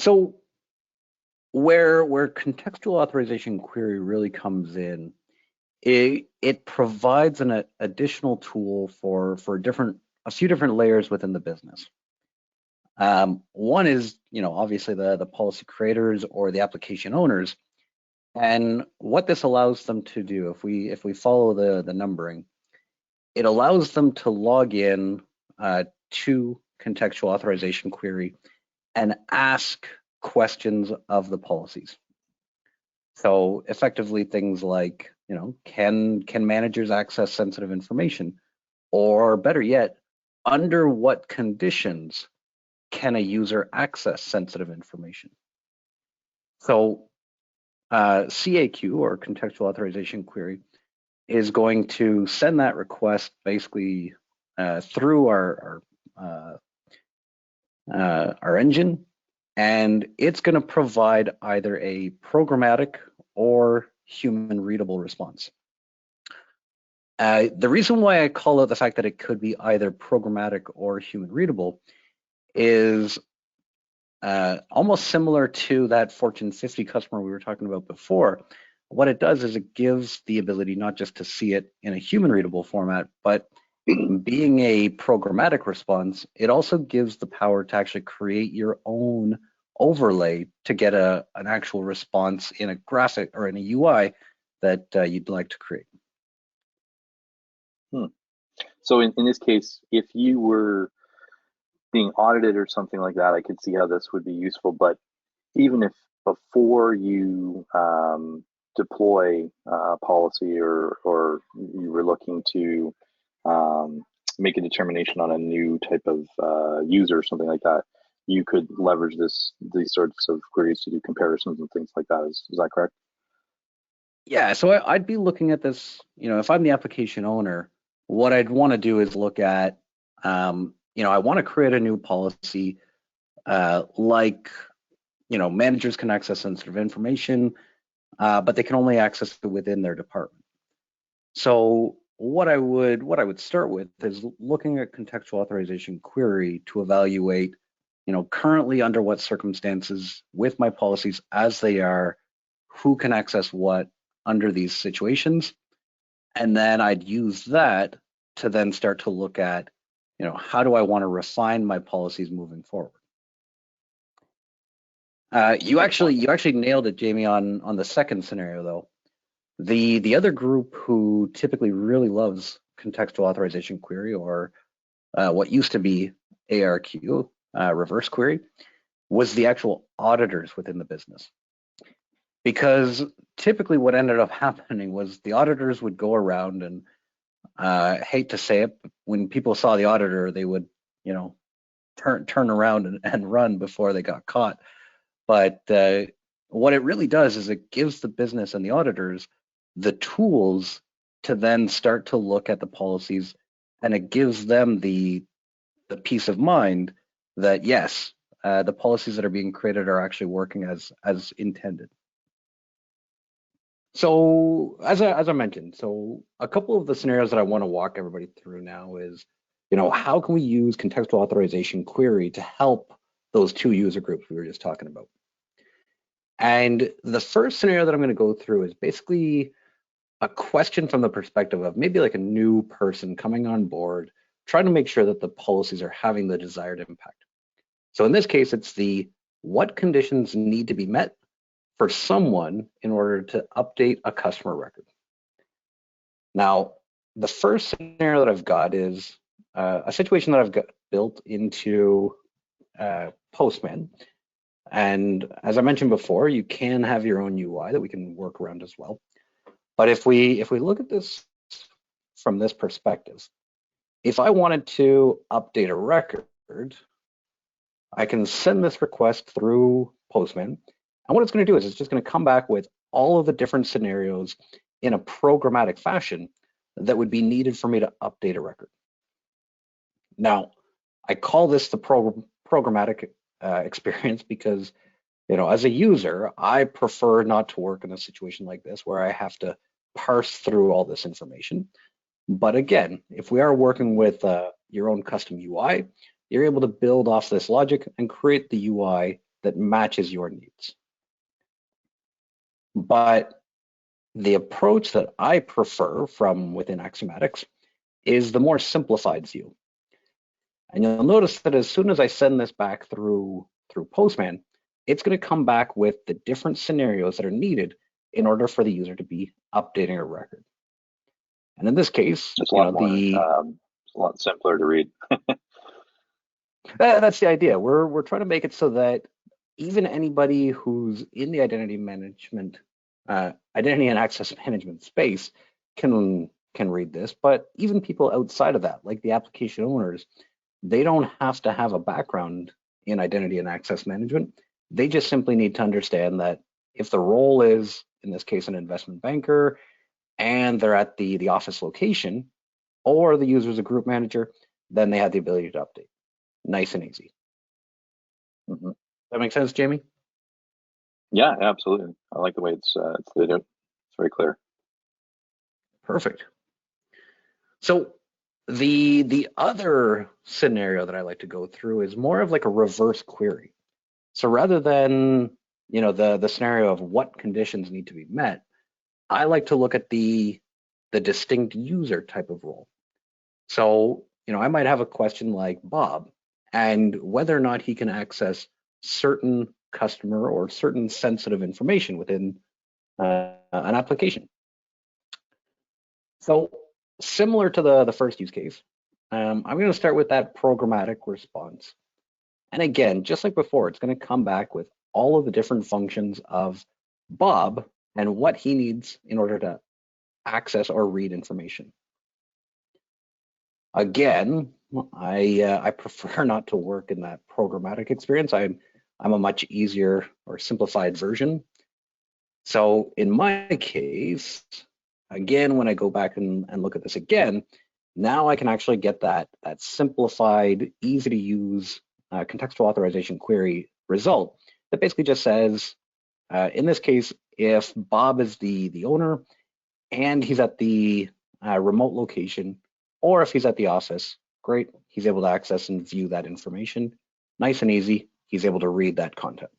So where contextual authorization query really comes in, it provides an additional tool for a few different layers within the business. One is, obviously the policy creators or the application owners, and what this allows them to do, if we follow the numbering, it allows them to log in to contextual authorization query and ask questions of the policies. So effectively things like, can managers access sensitive information? Or better yet, under what conditions can a user access sensitive information? So CAQ, or Contextual Authorization Query, is going to send that request basically through our engine, and it's going to provide either a programmatic or human readable response. The reason why I call out the fact that it could be either programmatic or human readable is almost similar to that Fortune 50 customer we were talking about before. What it does is it gives the ability not just to see it in a human readable format, but being a programmatic response, it also gives the power to actually create your own overlay to get an actual response in a graphic or in a UI that you'd like to create. So in this case, if you were being audited or something like that, I could see how this would be useful. But even if before you deploy a policy or you were looking to make a determination on a new type of user or something like that, you could leverage these sorts of queries to do comparisons and things like that. Is that correct? Yeah, so I'd be looking at this, if I'm the application owner, what I'd want to do is look at, I want to create a new policy like, managers can access sensitive information, but they can only access it within their department. So what I would start with is looking at contextual authorization query to evaluate, currently under what circumstances with my policies as they are, who can access what under these situations. And then I'd use that to then start to look at, how do I want to refine my policies moving forward? You actually nailed it, Jamie, on the second scenario though. The other group who typically really loves contextual authorization query, or what used to be ARQ, reverse query, was the actual auditors within the business. Because typically what ended up happening was the auditors would go around and, hate to say it, but when people saw the auditor, they would, turn around and run before they got caught. But what it really does is it gives the business and the auditors the tools to then start to look at the policies, and it gives them the peace of mind that yes, the policies that are being created are actually working as intended. So as I mentioned, so a couple of the scenarios that I want to walk everybody through now is, how can we use contextual authorization query to help those two user groups we were just talking about? And the first scenario that I'm going to go through is basically a question from the perspective of maybe like a new person coming on board, trying to make sure that the policies are having the desired impact. So in this case, it's what conditions need to be met for someone in order to update a customer record. Now, the first scenario that I've got is a situation that I've got built into Postman. And as I mentioned before, you can have your own UI that we can work around as well. But if we look at this from this perspective, if I wanted to update a record, I can send this request through Postman. And what it's going to do is it's just going to come back with all of the different scenarios in a programmatic fashion that would be needed for me to update a record. Now, I call this the programmatic experience because, as a user, I prefer not to work in a situation like this where I have to parse through all this information. But again, if we are working with your own custom UI, you're able to build off this logic and create the UI that matches your needs. But the approach that I prefer from within Axiomatics is the more simplified view. And you'll notice that as soon as I send this back through Postman, it's going to come back with the different scenarios that are needed in order for the user to be updating a record. And in this case, it's a lot more, it's a lot simpler to read. That's the idea. We're trying to make it so that even anybody who's in the identity management, identity and access management space can read this, but even people outside of that, like the application owners, they don't have to have a background in identity and access management. They just simply need to understand that if the role is, in this case, an investment banker, and they're at the office location, or the user is a group manager, then they have the ability to update. Nice and easy. Mm-hmm. That make sense, Jamie? Yeah, absolutely. I like the way it's laid out. It's very clear. Perfect. So the other scenario that I like to go through is more of like a reverse query. So rather than the scenario of what conditions need to be met, I like to look at the distinct user type of role. So I might have a question like Bob, and whether or not he can access certain customer or certain sensitive information within an application. So similar to the first use case, I'm going to start with that programmatic response. And again, just like before, it's going to come back with all of the different functions of Bob and what he needs in order to access or read information. Again, I prefer not to work in that programmatic experience. I'm a much easier or simplified version. So in my case, again, when I go back and look at this again, now I can actually get that simplified, easy to use contextual authorization query result that basically just says, in this case, if Bob is the owner and he's at the remote location, or if he's at the office, great, he's able to access and view that information. Nice and easy, he's able to read that content.